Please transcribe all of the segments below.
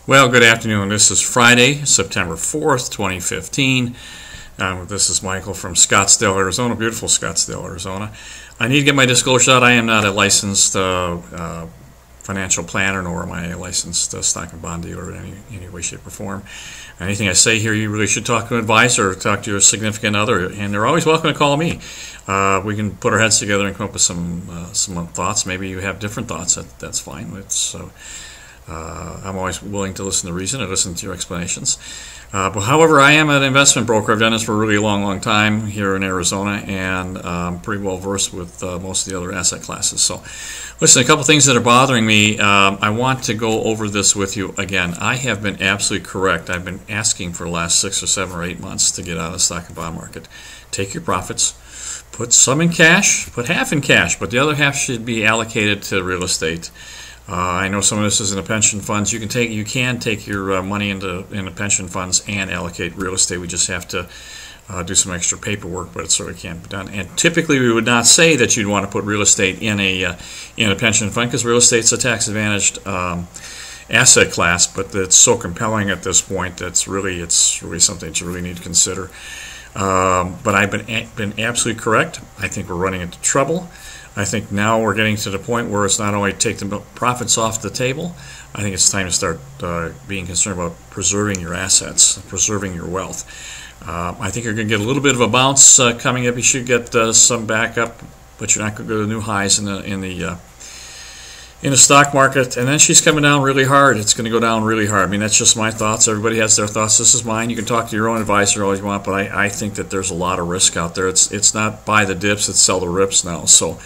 Well, good afternoon. This is Friday, September 4th, 2015. This is Michael from Scottsdale, Arizona, beautiful Scottsdale, Arizona. I need to get my disclosure out. I am not a licensed financial planner, nor am I a licensed stock and bond dealer in any way, shape, or form. Anything I say here, you really should talk to an advisor or talk to your significant other, and they're always welcome to call me. We can put our heads together and come up with some thoughts. Maybe you have different thoughts. That's fine. I'm always willing to listen to reason and listen to your explanations. But however, I am an investment broker. I've done this for a really long time here in Arizona, and I'm pretty well versed with most of the other asset classes. So, listen, a couple things that are bothering me. I want to go over this with you again. I have been absolutely correct. I've been asking for the last 6 or 7 or 8 months to get out of the stock and bond market. Take your profits, put some in cash, put half in cash, but the other half should be allocated to real estate. I know some of this is in the pension funds. You can take your money into pension funds and allocate real estate. We just have to do some extra paperwork, but it certainly can't be done. And typically, we would not say that you'd want to put real estate in a pension fund because real estate's a tax-advantaged asset class. But it's so compelling at this point that it's really something that you really need to consider. But I've been absolutely correct. I think we're running into trouble. I think now we're getting to the point where it's not only take the profits off the table. I think it's time to start being concerned about preserving your assets, preserving your wealth. I think you're going to get a little bit of a bounce coming up. You should get some backup, but you're not going to go to new highs in the stock market. And then she's coming down really hard. It's going to go down really hard. I mean, that's just my thoughts. Everybody has their thoughts. This is mine. You can talk to your own advisor all you want, but I think that there's a lot of risk out there. It's not buy the dips, it's sell the rips now. So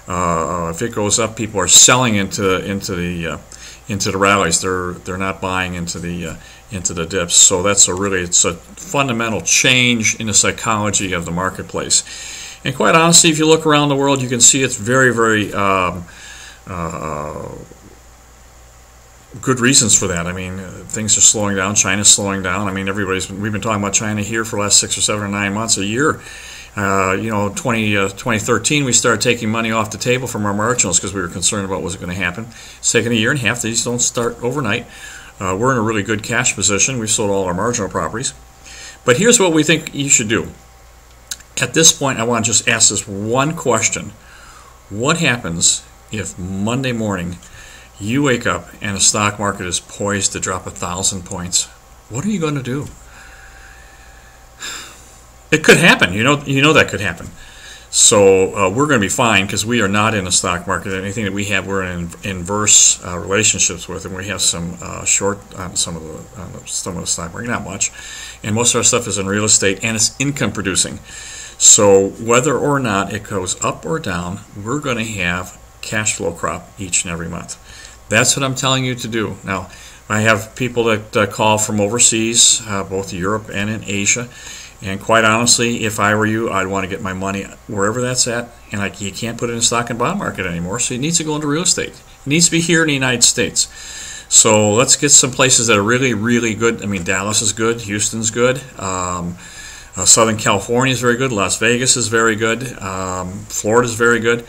if it goes up, people are selling into the rallies. They're not buying into the dips. So it's a fundamental change in the psychology of the marketplace. And quite honestly, if you look around the world, you can see it's very, very good reasons for that. I mean, things are slowing down. China's slowing down. I mean, we've been talking about China here for the last 6 or 7 or 9 months, a year. 2013, we started taking money off the table from our marginals because we were concerned about what was going to happen. It's taken a year and a half. These don't start overnight. We're in a really good cash position. We've sold all our marginal properties. But here's what we think you should do. At this point, I want to just ask this one question. What happens if Monday morning you wake up and the stock market is poised to drop 1,000 points? What are you going to do? It could happen. You know that could happen. So we're going to be fine because we are not in the stock market. Anything that we have, we're in inverse relationships with, and we have some short on some of the stock market, not much. And most of our stuff is in real estate, and it's income producing. So whether or not it goes up or down, we're going to have cash flow crop each and every month. That's what I'm telling you to do. Now, I have people that call from overseas, both Europe and in Asia. And quite honestly, if I were you, I'd want to get my money wherever that's at. And you can't put it in the stock and bond market anymore, so it needs to go into real estate. It needs to be here in the United States. So let's get some places that are really, really good. I mean, Dallas is good. Houston's good. Southern California is very good. Las Vegas is very good. Florida is very good.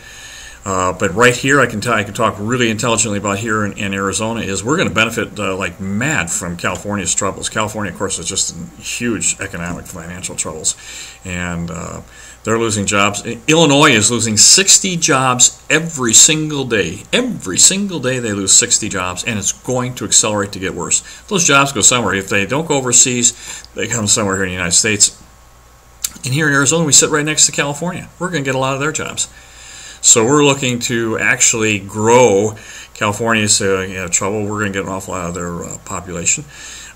But right here, I can talk really intelligently about here in Arizona is we're going to benefit like mad from California's troubles. California, of course, is just in huge economic financial troubles, and they're losing jobs. Illinois is losing 60 jobs every single day. Every single day they lose 60 jobs, and it's going to accelerate to get worse. Those jobs go somewhere. If they don't go overseas, they come somewhere here in the United States. And here in Arizona, we sit right next to California. We're going to get a lot of their jobs. So we're looking to actually grow. California's trouble. We're going to get an awful lot of their population.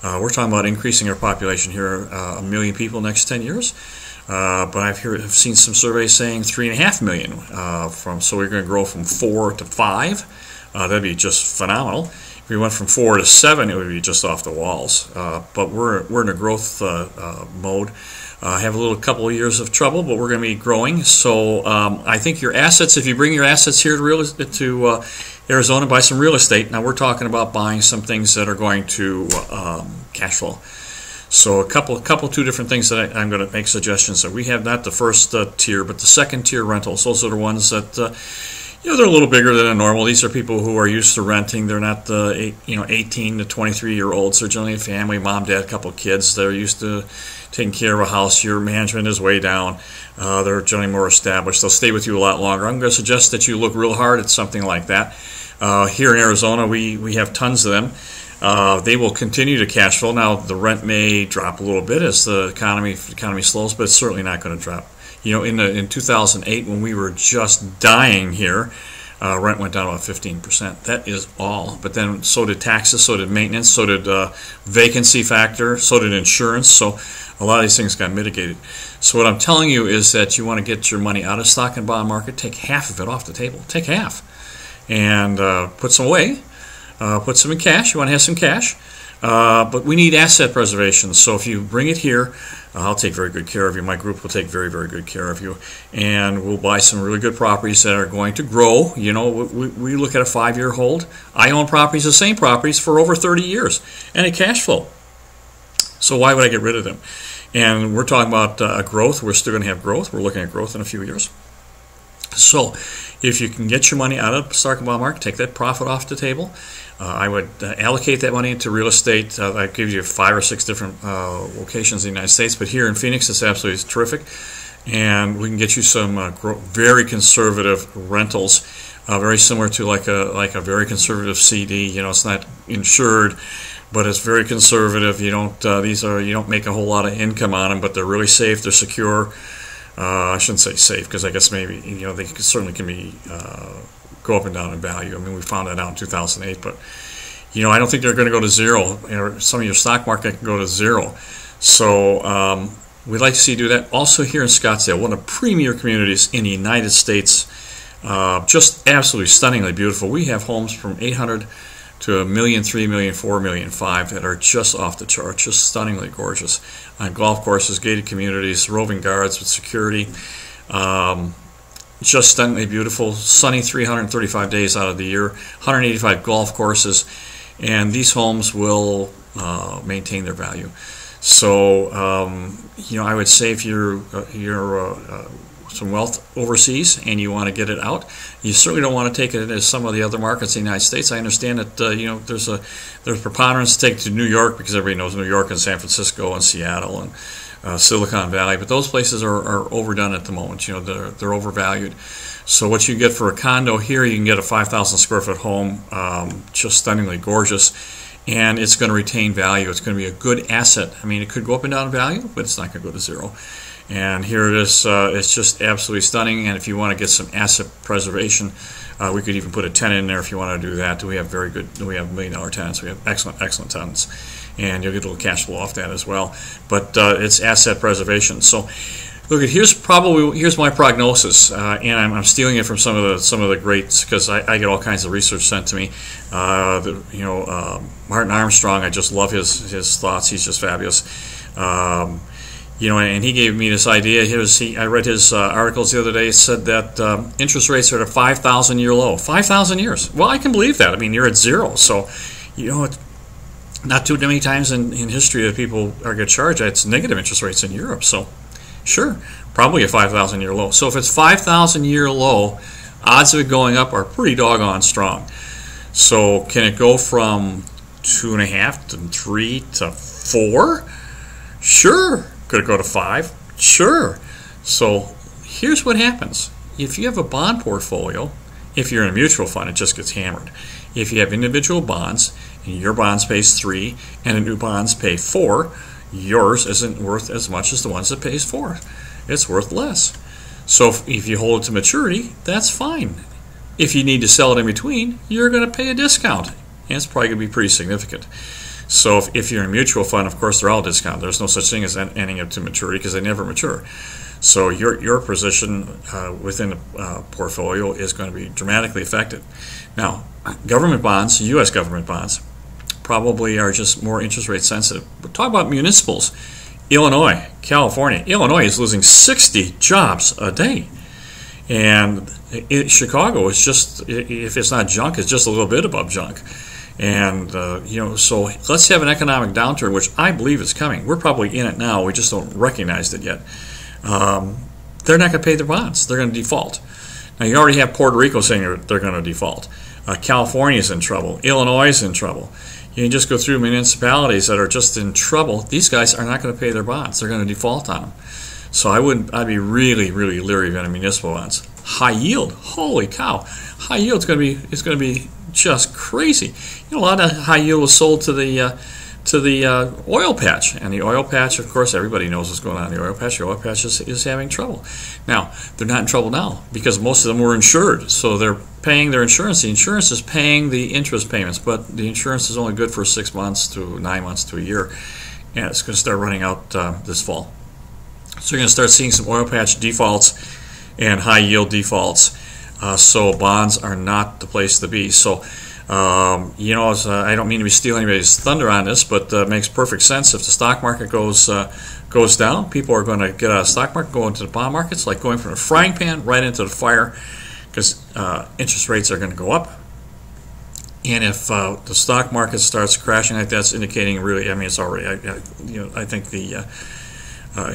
We're talking about increasing our population here 1 million people next 10 years. But I've seen some surveys saying 3.5 million. So we're going to grow from 4 to 5. That'd be just phenomenal. If we went from 4 to 7, it would be just off the walls. But we're in a growth mode. Have a couple of years of trouble, but we're going to be growing. So I think your assets, if you bring your assets here to Arizona, buy some real estate. Now we're talking about buying some things that are going to cash flow. So two different things that I'm going to make suggestions. So we have not the first tier, but the second tier rentals. Those are the ones that they're a little bigger than normal. These are people who are used to renting. They're not the 18 to 23-year-olds. They're generally a family, mom, dad, a couple of kids. They're used to taking care of a house. Your management is way down. They're generally more established. They'll stay with you a lot longer. I'm going to suggest that you look real hard at something like that. Here in Arizona, we have tons of them. They will continue to cash flow. Now, the rent may drop a little bit as the economy slows, but it's certainly not going to drop. In 2008, when we were just dying here, rent went down about 15%. That is all. But then so did taxes, so did maintenance, so did vacancy factor, so did insurance. So a lot of these things got mitigated. So what I'm telling you is that you want to get your money out of stock and bond market. Take half of it off the table. Take half. And put some away. Put some in cash. You want to have some cash. But we need asset preservation. So if you bring it here, I'll take very good care of you. My group will take very, very good care of you. And we'll buy some really good properties that are going to grow. We look at a 5-year hold. I own properties, the same properties, for over 30 years. And a cash flow. So why would I get rid of them? And we're talking about growth. We're still going to have growth. We're looking at growth in a few years. So if you can get your money out of the stock and bond market, take that profit off the table. I would allocate that money into real estate. That gives you 5 or 6 different locations in the United States, but here in Phoenix, it's absolutely terrific. And we can get you some very conservative rentals, very similar to like a very conservative CD. It's not insured, but it's very conservative. You don't make a whole lot of income on them, but they're really safe. They're secure. I shouldn't say safe, because I guess maybe they certainly can be go up and down in value. I mean, we found that out in 2008, but I don't think they're going to go to zero. Some of your stock market can go to zero. So we'd like to see you do that. Also here in Scottsdale, one of the premier communities in the United States, just absolutely stunningly beautiful. We have homes from 800 to $1 million, $3 million, $4 million, $5 million that are just off the chart, just stunningly gorgeous. On golf courses, gated communities, roving guards with security, just stunningly beautiful. Sunny 335 days out of the year, 185 golf courses, and these homes will maintain their value. So, I would say if you're some wealth overseas and you want to get it out, you certainly don't want to take it into some of the other markets in the United States. I understand that there's preponderance to take to New York, because everybody knows New York and San Francisco and Seattle and Silicon Valley, but those places are overdone at the moment. They're overvalued. So what you get for a condo here, you can get a 5,000 square foot home, just stunningly gorgeous, and it's going to retain value. It's going to be a good asset. I mean, it could go up and down in value, but it's not going to go to zero. And here it is. It's just absolutely stunning. And if you want to get some asset preservation, we could even put a tenant in there if you want to do that. We have $1 million tenants. We have excellent tenants, and you'll get a little cash flow off that as well. But it's asset preservation. So, look, here's my prognosis, and I'm stealing it from some of the greats, because I get all kinds of research sent to me. Martin Armstrong, I just love his thoughts. He's just fabulous. And he gave me this idea. I read his articles the other day. It said that interest rates are at a 5,000-year low. 5,000 years. Well, I can believe that. I mean, you're at zero. So, not too many times in history that people are get charged. It's negative interest rates in Europe. So, sure, probably a 5,000-year low. So if it's 5,000-year low, odds of it going up are pretty doggone strong. So can it go from 2.5 to 3 to 4? Sure. Could it go to 5? Sure. So here's what happens. If you have a bond portfolio, if you're in a mutual fund, it just gets hammered. If you have individual bonds, and your bonds pays 3, and the new bonds pay 4, yours isn't worth as much as the ones that pays 4. It's worth less. So if you hold it to maturity, that's fine. If you need to sell it in between, you're going to pay a discount, and it's probably going to be pretty significant. So if you're in a mutual fund, of course, they're all discounted. There's no such thing as ending up to maturity, because they never mature. So your position within the portfolio is going to be dramatically affected. Now, government bonds, U.S. government bonds, probably are just more interest rate sensitive. But talk about municipals. Illinois, California. Illinois is losing 60 jobs a day. And Chicago is just, if it's not junk, it's just a little bit above junk. And, so let's have an economic downturn, which I believe is coming. We're probably in it now. We just don't recognize it yet. They're not going to pay their bonds. They're going to default. Now, you already have Puerto Rico saying they're going to default. California's in trouble. Illinois is in trouble. You can just go through municipalities that are just in trouble. These guys are not going to pay their bonds. They're going to default on them. So I'd be really, really leery of any municipal bonds. High yield, holy cow! High yield is going to be just crazy. You know, a lot of high yield was sold to the oil patch, and the oil patch, of course, everybody knows what's going on in the oil patch. The oil patch is having trouble. Now, they're not in trouble now because most of them were insured, so they're paying their insurance. The insurance is paying the interest payments, but the insurance is only good for 6 months to 9 months to a year, and it's going to start running out this fall. So you're going to start seeing some oil patch defaults and high yield defaults. So bonds are not the place to be. So you know, I don't mean to be stealing anybody's thunder on this, but it makes perfect sense. If the stock market goes down, people are going to get out of the stock market, go into the bond markets, like going from a frying pan right into the fire, because interest rates are going to go up. And if the stock market starts crashing like that's indicating really, I mean, it's already, I think the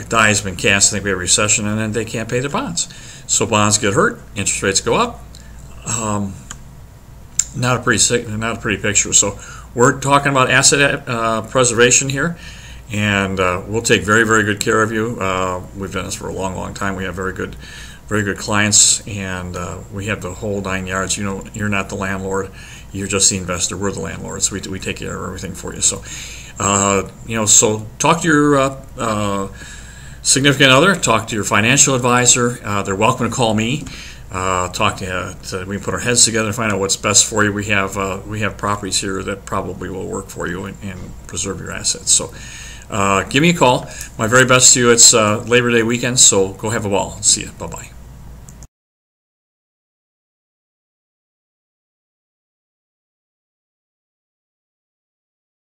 die has been cast. I think we have a recession, and then they can't pay their bonds. So bonds get hurt, interest rates go up. Not a pretty picture. So we're talking about asset preservation here, and we'll take very, very good care of you. We've done this for a long, long time. We have very good clients, and we have the whole 9 yards. You know, you're not the landlord; you're just the investor. We're the landlord, so we take care of everything for you. So, you know, so talk to your significant other, talk to your financial advisor. They're welcome to call me. Talk to you. We can put our heads together and find out what's best for you. We have properties here that probably will work for you and preserve your assets. So give me a call. My very best to you. It's Labor Day weekend, so go have a ball. See you. Bye-bye.